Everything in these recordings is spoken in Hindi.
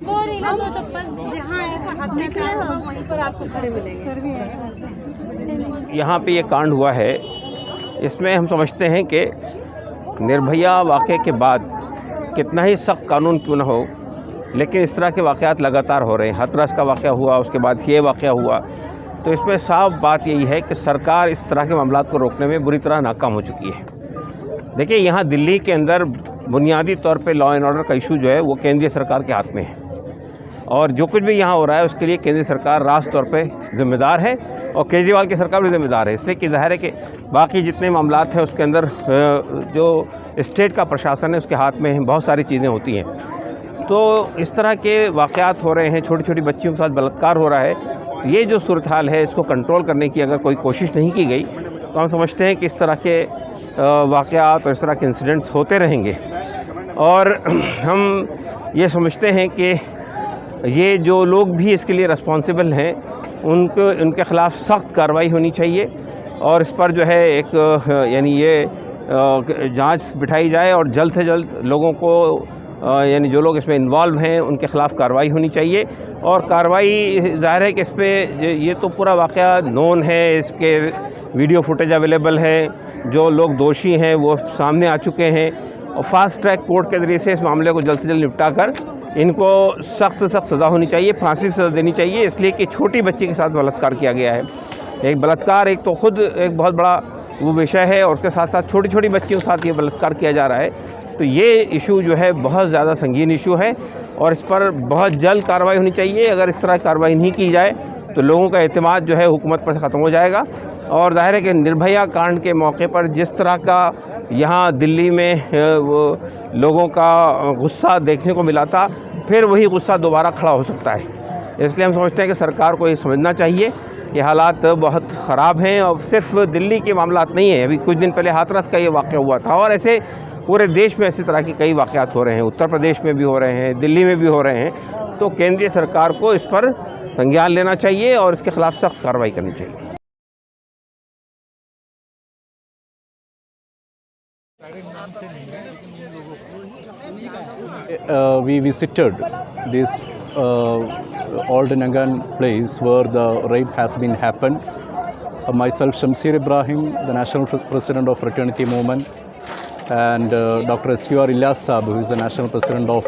वो रही ना 2 चप्पल जहाँ ऐसा हाथ में चार होगा वहीं पर आपको खड़े मिलेंगे। यहाँ पे ये कांड हुआ है, इसमें हम समझते हैं कि निर्भया वाक़े के बाद कितना ही सख्त कानून क्यों न हो, लेकिन इस तरह के वाक़यात लगातार हो रहे हैं। हाथरस का वाक़या हुआ, उसके बाद ये वाक़या हुआ, तो इसमें साफ बात यही है कि सरकार इस तरह के मामलात को रोकने में बुरी तरह नाकाम हो चुकी है। देखिए, यहाँ दिल्ली के अंदर बुनियादी तौर पे लॉ एंड ऑर्डर का इशू जो है वो केंद्रीय सरकार के हाथ में है, और जो कुछ भी यहाँ हो रहा है उसके लिए केंद्रीय सरकार राष्ट्र तौर पे जिम्मेदार है और केजरीवाल की सरकार भी जिम्मेदार है। इसलिए कि ज़ाहिर है कि बाकी जितने मामलात हैं उसके अंदर जो स्टेट का प्रशासन है उसके हाथ में बहुत सारी चीज़ें होती हैं। तो इस तरह के वाक़यात हो रहे हैं, छोटी छोटी बच्चियों के साथ बलात्कार हो रहा है। ये जो सूरत हाल है इसको कंट्रोल करने की अगर कोई कोशिश नहीं की गई तो हम समझते हैं कि इस तरह के वाक़यात और इस तरह के इंसिडेंट्स होते रहेंगे। और हम ये समझते हैं कि ये जो लोग भी इसके लिए रिस्पॉन्सिबल हैं उनके ख़िलाफ़ सख्त कार्रवाई होनी चाहिए, और इस पर जो है एक यानी ये जांच बिठाई जाए और जल्द से जल्द लोगों को यानी जो लोग इसमें इन्वॉल्व हैं उनके ख़िलाफ़ कार्रवाई होनी चाहिए। और कार्रवाई ज़ाहिर है कि इस पर ये तो पूरा वाक़या नोन है, इसके वीडियो फुटेज अवेलेबल है, जो लोग दोषी हैं वो सामने आ चुके हैं, और फास्ट ट्रैक कोर्ट के ज़रिए से इस मामले को जल्द से जल्द निपटा कर इनको सख्त सज़ा होनी चाहिए, फांसी की सज़ा देनी चाहिए। इसलिए कि छोटी बच्ची के साथ बलात्कार किया गया है। एक बलात्कार एक तो खुद एक बहुत बड़ा वो विषय है, और उसके साथ साथ छोटी छोटी बच्चियों के साथ ये बलात्कार किया जा रहा है। तो ये इशू जो है बहुत ज़्यादा संगीन इशू है, और इस पर बहुत जल्द कार्रवाई होनी चाहिए। अगर इस तरह कार्रवाई नहीं की जाए तो लोगों का एतमाद जो है हुकूमत पर से ख़त्म हो जाएगा। और ज़ाहिर है कि निर्भया कांड के मौके पर जिस तरह का यहाँ दिल्ली में वो लोगों का गुस्सा देखने को मिला था, फिर वही गुस्सा दोबारा खड़ा हो सकता है। इसलिए हम समझते हैं कि सरकार को ये समझना चाहिए कि हालात बहुत ख़राब हैं, और सिर्फ दिल्ली के मामलात नहीं है। अभी कुछ दिन पहले हाथरस का ये वाक़या हुआ था, और ऐसे पूरे देश में इसी तरह के कई वाक़यात हो रहे हैं। उत्तर प्रदेश में भी हो रहे हैं, दिल्ली में भी हो रहे हैं। तो केंद्रीय सरकार को इस पर संज्ञान लेना चाहिए और इसके ख़िलाफ़ सख्त कार्रवाई करनी चाहिए। We visited this Old Nangan place where the rape has been happened. Myself, Shamsir Ibrahim, the National President of Fraternity Movement, and Dr. S.Q.R. Ilyas Saab, who is the National President of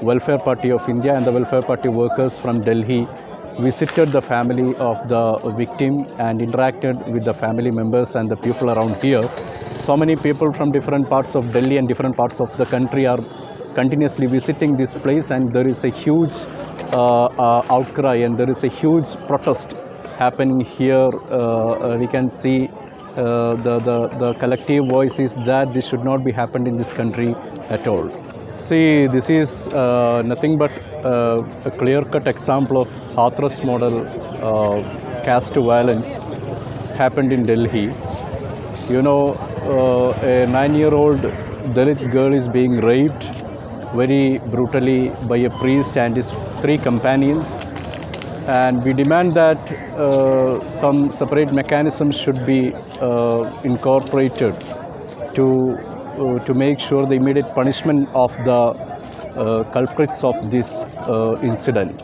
Welfare Party of India, and the Welfare Party workers from Delhi, visited the family of the victim and interacted with the family members and the people around here. So many people from different parts of Delhi and different parts of the country are continuously visiting this place, and there is a huge outcry and there is a huge protest happening here. We can see the collective voice is that this should not be happened in this country at all. See, this is nothing but a clear-cut example of Hathras model caste violence happened in Delhi. You know, a 9-year-old Dalit girl is being raped very brutally by a priest and his 3 companions, and we demand that some separate mechanisms should be incorporated to make sure the immediate punishment of the culprits of this incident.